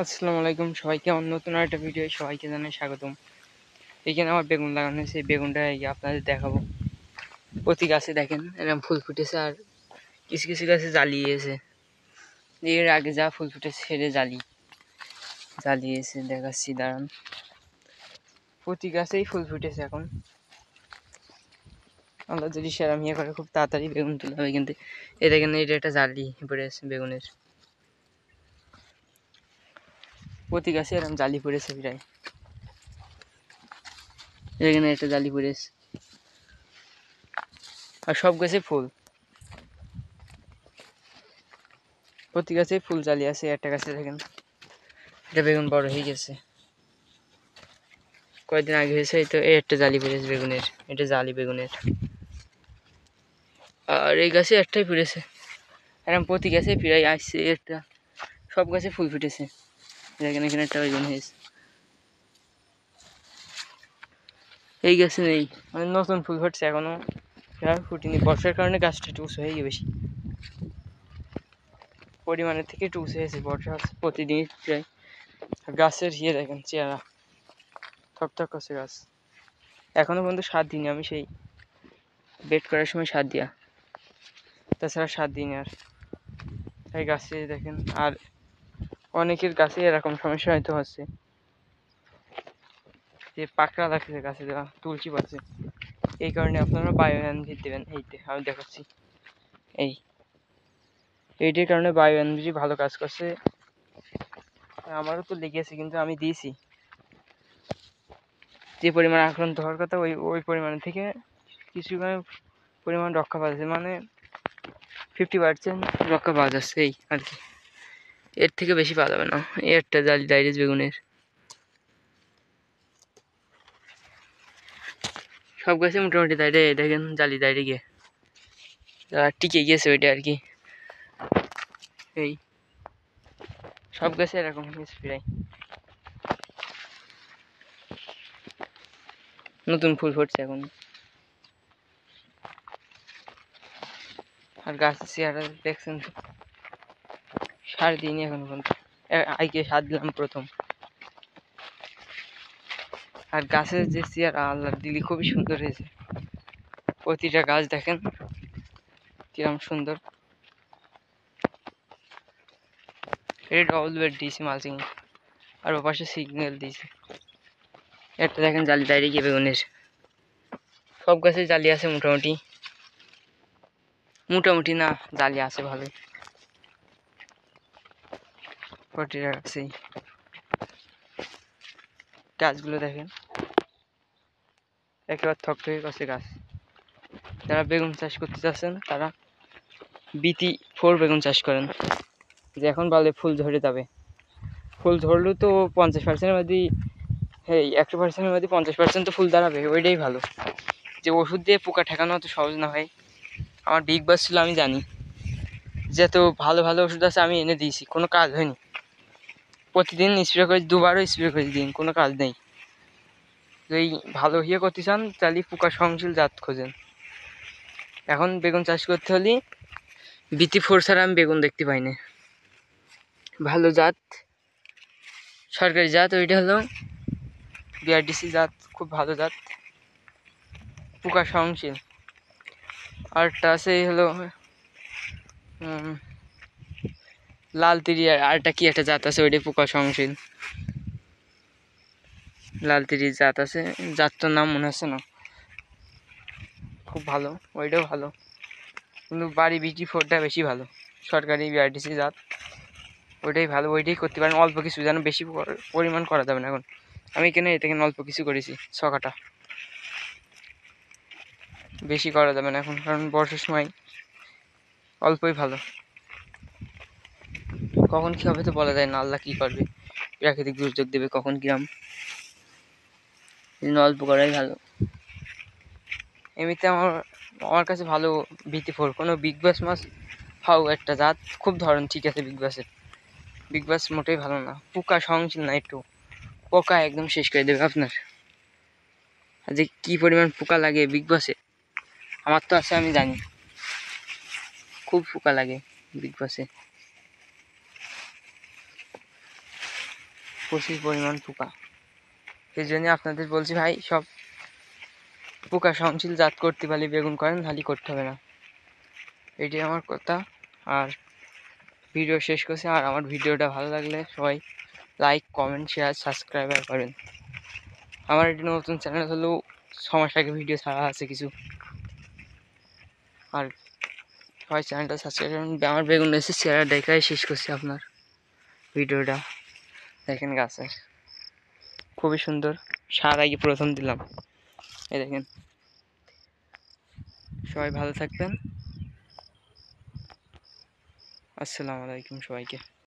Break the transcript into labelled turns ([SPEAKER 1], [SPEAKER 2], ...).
[SPEAKER 1] আসসালামু আলাইকুম সবাইকে আমার নতুন একটা ভিডিও সবাইকে জানাই স্বাগতম। এখানে আমার বেগুন লাগানো হয়েছে, বেগুনটা আপনাদের দেখাবো। প্রতি গাছে দেখেন এরকম ফুল ফুটেছে, আর কিছু কিছু গাছে জ্বালিয়েছে। এর আগে যা ফুল ফুটেছে সেটা জ্বালিয়েছে দেখাচ্ছি, দাঁড়ান। প্রতি গাছেই ফুল ফুটেছে। এখন আমরা যদি সেরাম ইয়ে করে খুব তাড়াতাড়ি বেগুন তুলে হবে, কিন্তু এটা কেন এটা একটা জালি পড়েছে বেগুনের। প্রতি গাছে এরকম জালি পড়েছে প্রায়, এখানে একটা জালি পড়েছে। আর সব গাছে ফুল, প্রতি গাছে ফুল জালি আছে। একটা গাছে দেখেন এটা বেগুন বড় হয়ে গেছে, কয়েকদিন আগে হয়েছে। এই তো এই একটা জালি পড়েছে বেগুনের, এটা জালি বেগুনের। আর এই গাছে একটাই ফুটেছে, এরকম প্রতি গাছে প্রায় আসছে একটা। সব গাছে ফুল ফুটেছে, দেখেন এখানে একটা বেগুন হয়েছে। এই গাছে নেই, মানে নতুন ফুল ফুটছে, এখনো ফুটিনি। বর্ষার কারণে গাছটা একটু উঁচু হয়ে বেশি, পরিমাণের থেকে একটু উঁচু হয়েছে। বর্ষা প্রতিদিন প্রায়। গাছের দেখেন চেহারা, থকথক করছে গাছ। এখনো পর্যন্ত সার দিইনি আমি, সেই বেড করার সময় সার দিয়া, তাছাড়া সার দিইনি আর। এই গাছে দেখেন, আর অনেকের গাছে এরকম সমস্যা হয়তো হচ্ছে যে পাকড়া লাগছে গাছে, দেওয়া তুলসী পাচ্ছে। এই কারণে আপনারা বায়ো এনভি দেবেন। এইতে আমি দেখাচ্ছি, এইটার কারণে বায়ো এনভি ভালো কাজ করছে। আমারও তো লেগেছে, কিন্তু আমি দিয়েছি। যে পরিমাণ আক্রান্ত হওয়ার কথা ওই পরিমাণ থেকে কিছু পরিমাণ রক্ষা পাওয়া যাচ্ছে, মানে 50% রক্ষা পাওয়া যাচ্ছে এই আর কি। এর থেকে বেশি পাওয়া যাবে না। একটা জালি ডাইরেক্ট বেগুনের, সব গাছে মোটামুটি দাঁড়িয়ে দেখেন জালি দাঁড়িয়ে গিয়ে টিকে গিয়েছে ওইটা আর কি। এই সব গাছে এরকম হয়েছে প্রায়। নতুন ফুল ফুটছে এখন। আর গাছের চেহারা দেখছেন, সার দিইনি এখন পর্যন্ত। আইকে সার দিলাম প্রথম। আর গাছের যে চেহারা আল্লাহ দিলি খুবই সুন্দর হয়েছে। প্রতিটা গাছ দেখেন কিরম সুন্দর। এটা ডবল বেড দিয়েছি মালচিং, আর ওপাশে সিগন্যাল দিয়েছি। একটা দেখেন জালি দাঁড়িয়ে গিয়ে বেগুনের। সব গাছে জালি আছে মোটামুটি, মোটামুটি না জালি আছে ভালোই প্রতিটা গাছেই। গাছগুলো দেখেন একেবারে থকথকে করছে গাছ। যারা বেগুন চাষ করতে চাচ্ছেন তারা BT4 বেগুন চাষ করেন, যে এখন বলে ফুল ধরে যাবে। ফুল ধরলেও তো 50%-এর মধ্যে, 100%-এর মধ্যে 50% তো ফুল দাঁড়াবে, ওইটাই ভালো। যে ওষুধ দিয়ে পোকা ঠেকানো অত সহজ না হয়। আমার বিগ বাস ছিল, আমি জানি যে তো ভালো ভালো ওষুধ আছে, আমি এনে দিয়েছি, কোনো কাজ হয়নি। প্রতিদিন স্প্রে করে, দুবারও স্প্রে করে দিন, কোনো কাজ নেই। যদি ভালো করতে চান তাহলে পোকা সহনশীল জাত খোঁজেন। এখন বেগুন চাষ করতে হলে BT4 ছাড়া আমি বেগুন দেখতে পাই না। ভালো জাত, সরকারি জাত ওইটা হলো BRDC জাত, খুব ভালো জাত, পোকা সহনশীল। আরটা আছে হলো লাল তিরি, আরটা কি একটা জাত আছে ওইটাই পোকা সহনশীল। লাল তিরি জাত আছে, জাতটার নাম মনে হচ্ছে না, খুব ভালো, ওইটাও ভালো। কিন্তু বাড়ি BT4টা বেশি ভালো, সরকারি BRDC জাত ওইটাই ভালো, ওইটাই করতে পারেন। অল্প কিছু, যেন বেশি পরিমাণ করা যাবে না। এখন আমি এখানে অল্প কিছু করেছি, ছকাটা, বেশি করা যাবে না এখন, কারণ বর্ষার সময় অল্পই ভালো। কখন কী হবে তো বলা যায় না, আল্লাহ কী করবে, প্রাকৃতিক দুর্যোগ দেবে কখন কিরাম, এই জন্য অল্প করাই ভালো। এমনিতে আমার কাছে ভালো BT4। কোনো বিগ বাস মাছ হাও একটা জাত, খুব ধরন ঠিক আছে বিগ বাস মোটেই ভালো না, পোকা সহনশীল না একটু, পোকা একদম শেষ করে দেবে আপনার। আর যে কী পরিমাণ পোকা লাগে বিগ বাসে, আমার তো আছে আমি জানি, খুব পোকা লাগে বিগ বাসে। প্রচুর পরিমাণ পোকা। এই জন্য আপনাদের বলছি ভাই, সব পোকা সহনশীল জাত করতে পারলে বেগুন করেন, খালি করতে হবে না। এটাই আমার কথা। আর ভিডিও শেষ করছি। আর আমার ভিডিওটা ভালো লাগলে সবাই লাইক, কমেন্ট, শেয়ার, সাবস্ক্রাইব করেন। আমার এটি নতুন চ্যানেল হলেও 6 মাস আগে ভিডিও ছাড়া আছে কিছু। আর সবাই চ্যানেলটা সাবস্ক্রাইব করুন। আমার বেগুন এসে চেহারা দেখাই শেষ করছি আপনার ভিডিওটা। দেখেন গাছের খুবই সুন্দর, সার আগে প্রথম দিলাম। এই দেখেন। সবাই ভালো থাকবেন। আসসালামু আলাইকুম সবাইকে।